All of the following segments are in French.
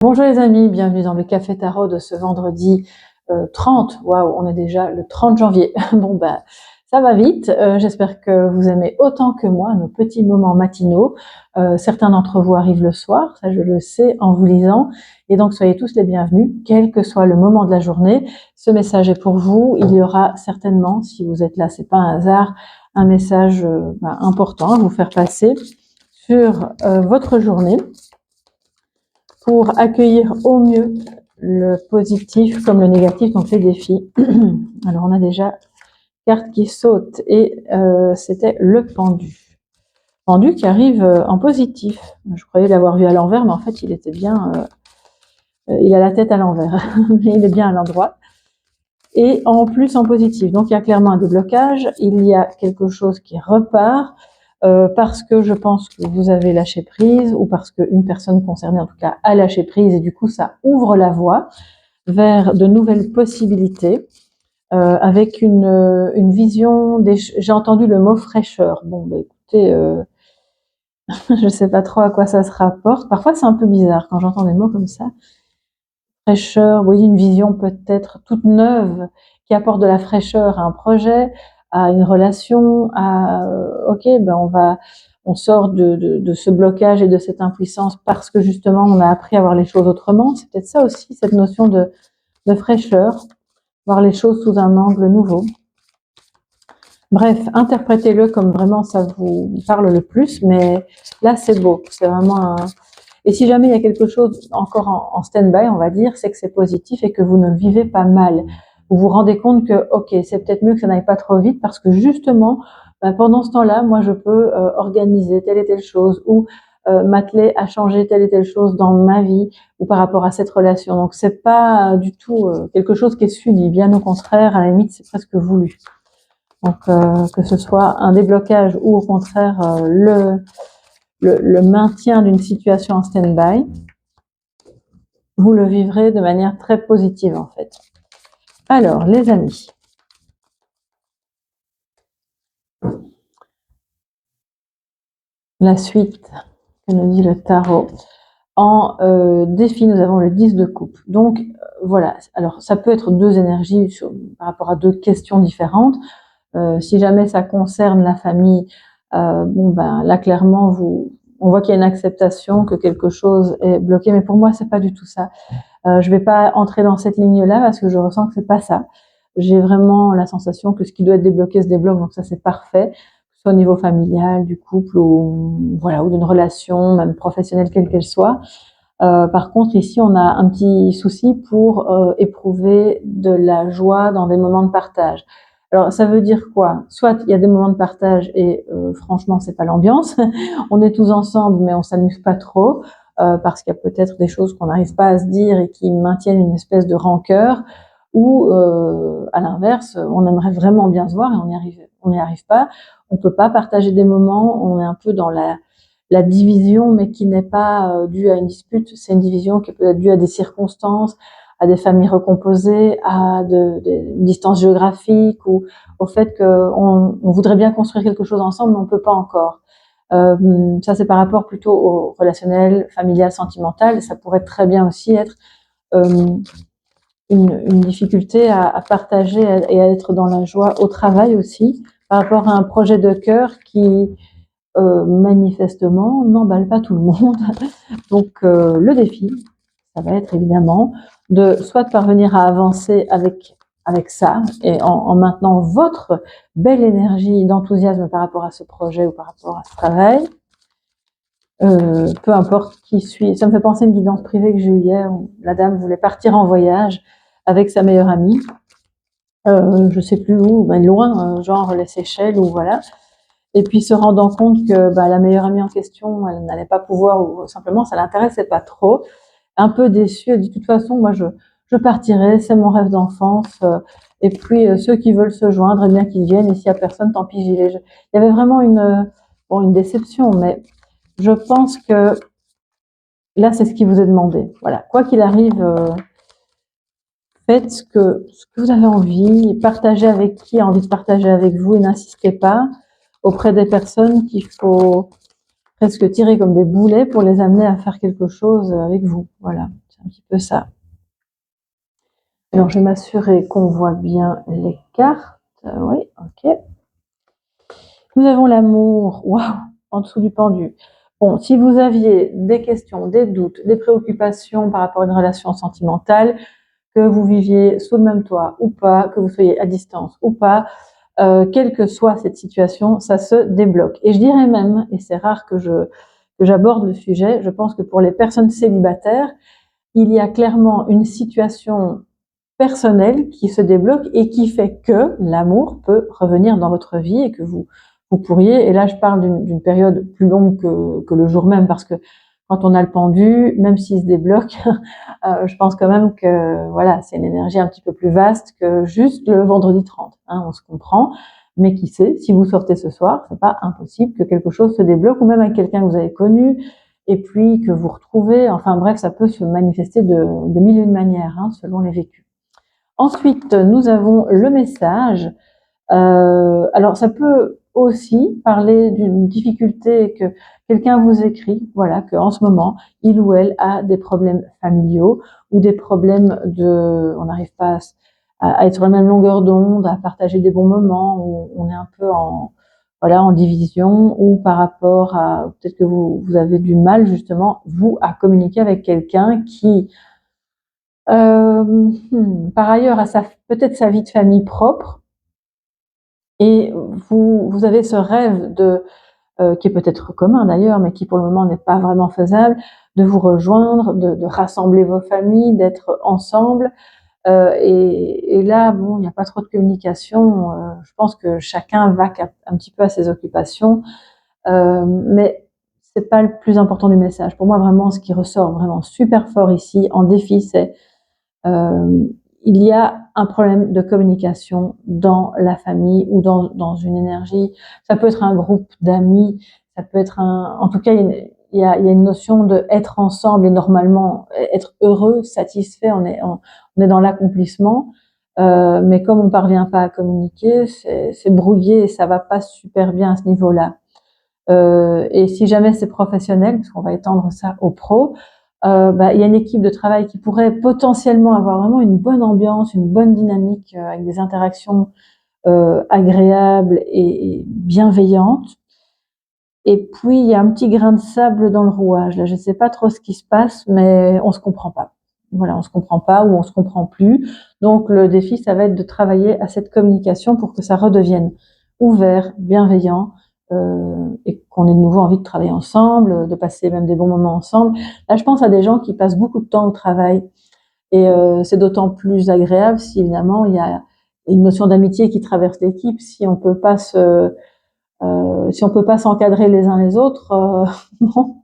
Bonjour les amis, bienvenue dans le Café Tarot de ce vendredi 30. Waouh, on est déjà le 30 janvier. Bon bah ça va vite. J'espère que vous aimez autant que moi nos petits moments matinaux. Certains d'entre vous arrivent le soir, ça je le sais en vous lisant. Et donc soyez tous les bienvenus, quel que soit le moment de la journée. Ce message est pour vous. Il y aura certainement, si vous êtes là, c'est pas un hasard, un message important à vous faire passer sur votre journée, pour accueillir au mieux le positif comme le négatif, donc les défis. Alors on a déjà carte qui saute et c'était le pendu. Pendu qui arrive en positif. Je croyais l'avoir vu à l'envers, mais en fait il était bien... il a la tête à l'envers, mais il est bien à l'endroit. Et en plus en positif. Donc il y a clairement un déblocage, il y a quelque chose qui repart, parce que je pense que vous avez lâché prise ou parce qu'une personne concernée en tout cas a lâché prise et du coup ça ouvre la voie vers de nouvelles possibilités, avec une vision j'ai entendu le mot fraîcheur. Bon bah écoutez, je sais pas trop à quoi ça se rapporte. Parfois c'est un peu bizarre quand j'entends des mots comme ça. Fraîcheur, oui, une vision peut-être toute neuve qui apporte de la fraîcheur à un projet, à une relation, à ok, ben on sort de ce blocage et de cette impuissance parce que justement on a appris à voir les choses autrement. C'est peut-être ça aussi, cette notion de fraîcheur, voir les choses sous un angle nouveau. Bref, interprétez-le comme vraiment ça vous parle le plus, mais là c'est beau, c'est vraiment un... Et si jamais il y a quelque chose encore en stand-by, on va dire, c'est que c'est positif et que vous ne le vivez pas mal. Vous vous rendez compte que, ok, c'est peut-être mieux que ça n'aille pas trop vite parce que justement, pendant ce temps-là, moi, je peux organiser telle et telle chose ou m'atteler à changer telle et telle chose dans ma vie ou par rapport à cette relation. Donc, c'est pas du tout quelque chose qui est subi. Bien au contraire, à la limite, c'est presque voulu. Donc, que ce soit un déblocage ou au contraire le maintien d'une situation en stand-by, vous le vivrez de manière très positive en fait. Alors, les amis, la suite que nous dit le tarot. En défi, nous avons le 10 de coupe. Donc, voilà. Alors, ça peut être deux énergies par rapport à deux questions différentes. Si jamais ça concerne la famille, bon ben là clairement on voit qu'il y a une acceptation que quelque chose est bloqué, mais pour moi c'est pas du tout ça. Je vais pas entrer dans cette ligne-là parce que je ressens que c'est pas ça. J'ai vraiment la sensation que ce qui doit être débloqué se débloque, donc ça c'est parfait, que ce soit au niveau familial, du couple ou voilà ou d'une relation même professionnelle quelle qu'elle soit. Par contre ici on a un petit souci pour éprouver de la joie dans des moments de partage. Alors ça veut dire quoi? Soit il y a des moments de partage et franchement c'est pas l'ambiance, on est tous ensemble mais on s'amuse pas trop parce qu'il y a peut-être des choses qu'on n'arrive pas à se dire et qui maintiennent une espèce de rancœur, ou à l'inverse on aimerait vraiment bien se voir et on n'y arrive pas, on peut pas partager des moments, on est un peu dans la division mais qui n'est pas due à une dispute, c'est une division qui peut être due à des circonstances, à des familles recomposées, à une distance géographique ou au fait qu'on voudrait bien construire quelque chose ensemble, mais on ne peut pas encore. Ça, c'est par rapport plutôt au relationnel, familial, sentimental. Ça pourrait très bien aussi être une difficulté à partager et à être dans la joie au travail aussi, par rapport à un projet de cœur qui manifestement n'emballe pas tout le monde. Donc le défi, ça va être évidemment de soit de parvenir à avancer avec ça et en maintenant votre belle énergie d'enthousiasme par rapport à ce projet ou par rapport à ce travail. Peu importe qui suit. Ça me fait penser à une guidance privée que j'ai eue hier où la dame voulait partir en voyage avec sa meilleure amie. Je sais plus où, ben loin, genre les Seychelles ou voilà. Et puis se rendant compte que la meilleure amie en question, elle n'allait pas pouvoir, ou simplement ça l'intéressait pas trop, un peu déçue, elle dit de toute façon moi je partirai, c'est mon rêve d'enfance, et puis ceux qui veulent se joindre, eh bien qu'ils viennent, et s'il y a personne, tant pis j'y vais. Il y avait vraiment une déception, mais je pense que là c'est ce qui vous est demandé. Voilà, quoi qu'il arrive, faites ce que vous avez envie, partagez avec qui a envie de partager avec vous et n'insistez pas auprès des personnes qu'il faut presque tirer comme des boulets pour les amener à faire quelque chose avec vous. Voilà, c'est un petit peu ça. Alors, je vais m'assurer qu'on voit bien les cartes. Oui, ok. Nous avons l'amour, waouh, en dessous du pendu. Bon, si vous aviez des questions, des doutes, des préoccupations par rapport à une relation sentimentale, que vous viviez sous le même toit ou pas, que vous soyez à distance ou pas, quelle que soit cette situation, ça se débloque. Et je dirais même, et c'est rare que j'aborde le sujet, je pense que pour les personnes célibataires, il y a clairement une situation personnelle qui se débloque et qui fait que l'amour peut revenir dans votre vie et que vous pourriez, et là je parle d'une période plus longue que le jour même, parce que quand on a le pendu, même s'il se débloque, je pense quand même que voilà, c'est une énergie un petit peu plus vaste que juste le vendredi 30, hein, on se comprend, mais qui sait, si vous sortez ce soir, c'est pas impossible que quelque chose se débloque, ou même avec quelqu'un que vous avez connu, et puis que vous retrouvez, enfin bref, ça peut se manifester de mille et une manières, hein, selon les vécus. Ensuite, nous avons le message. Alors, ça peut aussi parler d'une difficulté que quelqu'un vous écrit, voilà, qu'en ce moment, il ou elle a des problèmes familiaux ou des problèmes on n'arrive pas à être sur la même longueur d'onde, à partager des bons moments, où on est un peu en division, ou par rapport à, peut-être que vous avez du mal, justement, vous, à communiquer avec quelqu'un qui, par ailleurs, a peut-être sa vie de famille propre, et vous avez ce rêve qui est peut-être commun d'ailleurs, mais qui pour le moment n'est pas vraiment faisable, de vous rejoindre, de rassembler vos familles, d'être ensemble. Et là, bon, il n'y a pas trop de communication. Je pense que chacun va un petit peu à ses occupations, mais c'est pas le plus important du message. Pour moi, vraiment, ce qui ressort vraiment super fort ici en défi, c'est il y a un problème de communication dans la famille ou dans une énergie. Ça peut être un groupe d'amis, ça peut être en tout cas, il y a une notion de être ensemble et normalement être heureux, satisfait, on est dans l'accomplissement. Mais comme on ne parvient pas à communiquer, c'est brouillé et ça va pas super bien à ce niveau-là. Et si jamais c'est professionnel, parce qu'on va étendre ça aux pros, il y a une équipe de travail qui pourrait potentiellement avoir vraiment une bonne ambiance, une bonne dynamique, avec des interactions agréables et bienveillantes. Et puis il y a un petit grain de sable dans le rouage. Là, je ne sais pas trop ce qui se passe, mais on se comprend pas. Voilà, on se comprend pas ou on se comprend plus. Donc le défi, ça va être de travailler à cette communication pour que ça redevienne ouvert, bienveillant, et qu'on ait de nouveau envie de travailler ensemble, de passer même des bons moments ensemble. Là, je pense à des gens qui passent beaucoup de temps au travail, et c'est d'autant plus agréable si évidemment il y a une notion d'amitié qui traverse l'équipe. Si on peut pas s'encadrer les uns les autres, bon,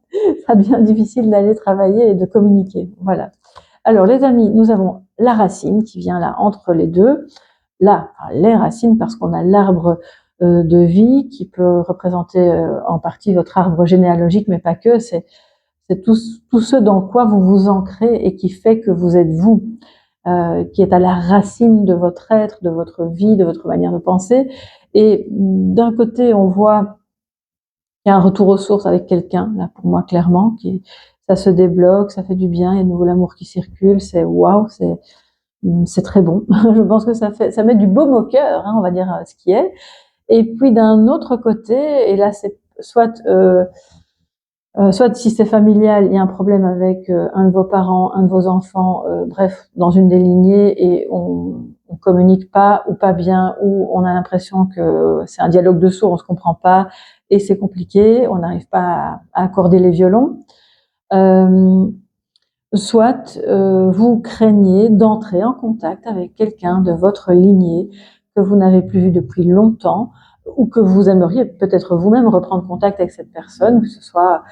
ça devient difficile d'aller travailler et de communiquer. Voilà. Alors les amis, nous avons la racine qui vient là entre les deux. Là, les racines, parce qu'on a l'arbre de vie qui peut représenter en partie votre arbre généalogique, mais pas que. C'est tout ce dans quoi vous vous ancrez et qui fait que vous êtes vous, qui est à la racine de votre être, de votre vie, de votre manière de penser. Et d'un côté, on voit qu'il y a un retour aux sources avec quelqu'un, là pour moi clairement, ça se débloque, ça fait du bien, il y a de nouveau l'amour qui circule, c'est waouh, c'est très bon. Je pense que ça met du baume au cœur, hein, on va dire ce qui est. Et puis d'un autre côté, et là c'est soit si c'est familial, il y a un problème avec un de vos parents, un de vos enfants, bref, dans une des lignées, et on communique pas ou pas bien, ou on a l'impression que c'est un dialogue de sourds, on se comprend pas et c'est compliqué, on n'arrive pas à accorder les violons. Soit vous craignez d'entrer en contact avec quelqu'un de votre lignée que vous n'avez plus vu depuis longtemps, ou que vous aimeriez peut-être vous-même reprendre contact avec cette personne, que ce soit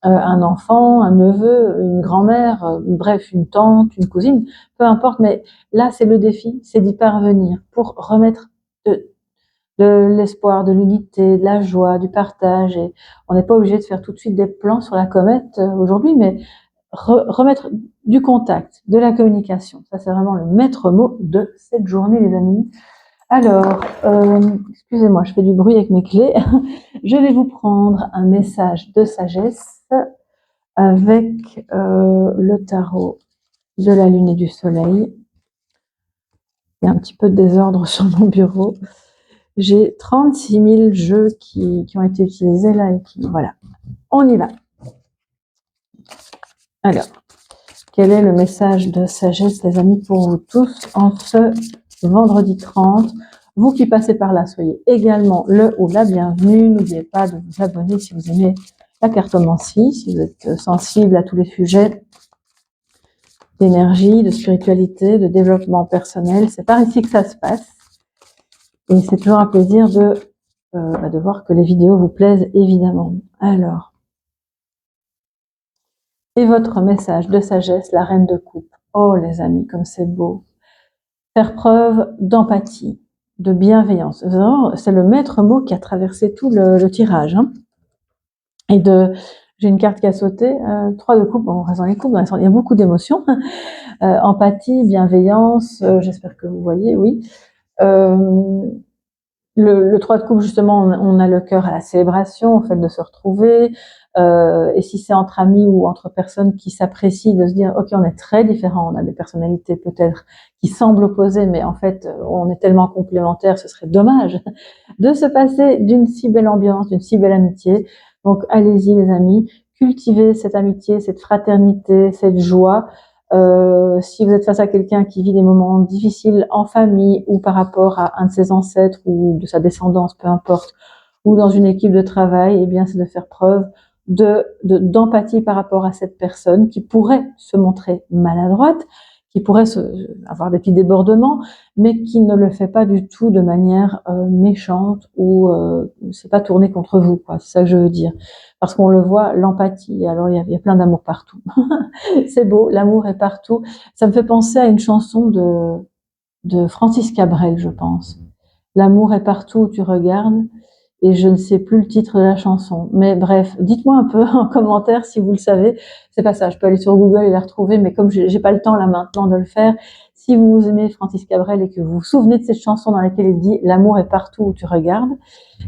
un enfant, un neveu, une grand-mère, bref, une tante, une cousine, peu importe, mais là, c'est le défi, c'est d'y parvenir pour remettre de l'espoir, de l'unité, de la joie, du partage. Et on n'est pas obligé de faire tout de suite des plans sur la comète aujourd'hui, mais remettre du contact, de la communication. Ça, c'est vraiment le maître mot de cette journée, les amis. Alors, excusez-moi, je fais du bruit avec mes clés. Je vais vous prendre un message de sagesse avec le tarot de la lune et du soleil. Il y a un petit peu de désordre sur mon bureau. J'ai 36 000 jeux qui ont été utilisés là et qui, voilà. On y va. Alors, quel est le message de sagesse, les amis, pour vous tous en ce vendredi 30? Vous qui passez par là, soyez également le ou la bienvenue. N'oubliez pas de vous abonner si vous aimez la cartomancie, si vous êtes sensible à tous les sujets d'énergie, de spiritualité, de développement personnel. C'est par ici que ça se passe. Et c'est toujours un plaisir de voir que les vidéos vous plaisent, évidemment. Alors, et votre message de sagesse, la reine de coupe. Oh les amis, comme c'est beau. Faire preuve d'empathie, de bienveillance. C'est le maître mot qui a traversé tout le tirage. Hein. Et j'ai une carte qui a sauté, 3 de coupe, bon, on reste dans les coupes, il y a beaucoup d'émotions. Empathie, bienveillance, j'espère que vous voyez, oui. Le 3 de coupe, justement, on a le cœur à la célébration, au fait de se retrouver. Et si c'est entre amis ou entre personnes qui s'apprécient, de se dire, ok, on est très différents, on a des personnalités peut-être qui semblent opposées, mais en fait, on est tellement complémentaires, ce serait dommage de se passer d'une si belle ambiance, d'une si belle amitié. Donc, allez-y, les amis, cultivez cette amitié, cette fraternité, cette joie. Si vous êtes face à quelqu'un qui vit des moments difficiles en famille ou par rapport à un de ses ancêtres ou de sa descendance, peu importe, ou dans une équipe de travail, eh bien, c'est de faire preuve d'empathie par rapport à cette personne qui pourrait se montrer maladroite, qui pourrait avoir des petits débordements, mais qui ne le fait pas du tout de manière méchante ou c'est pas tourné contre vous, quoi. C'est ça que je veux dire. Parce qu'on le voit, l'empathie. Alors il y a plein d'amour partout. C'est beau, l'amour est partout. Ça me fait penser à une chanson de Francis Cabrel, je pense. L'amour est partout où tu regardes. Et je ne sais plus le titre de la chanson. Mais bref, dites-moi un peu en commentaire si vous le savez. C'est pas ça, je peux aller sur Google et la retrouver, mais comme j'ai pas le temps là maintenant de le faire, si vous aimez Francis Cabrel et que vous vous souvenez de cette chanson dans laquelle il dit « L'amour est partout où tu regardes »,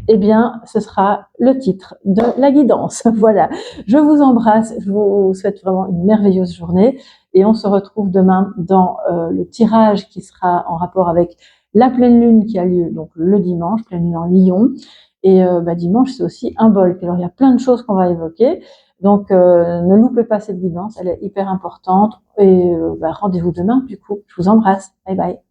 eh bien, ce sera le titre de la guidance. Voilà, je vous embrasse, je vous souhaite vraiment une merveilleuse journée et on se retrouve demain dans le tirage qui sera en rapport avec la pleine lune qui a lieu donc le dimanche, pleine lune en Lion. Et dimanche, c'est aussi un bol. Alors, il y a plein de choses qu'on va évoquer. Donc, ne loupez pas cette guidance. Elle est hyper importante. Et rendez-vous demain, du coup. Je vous embrasse. Bye bye.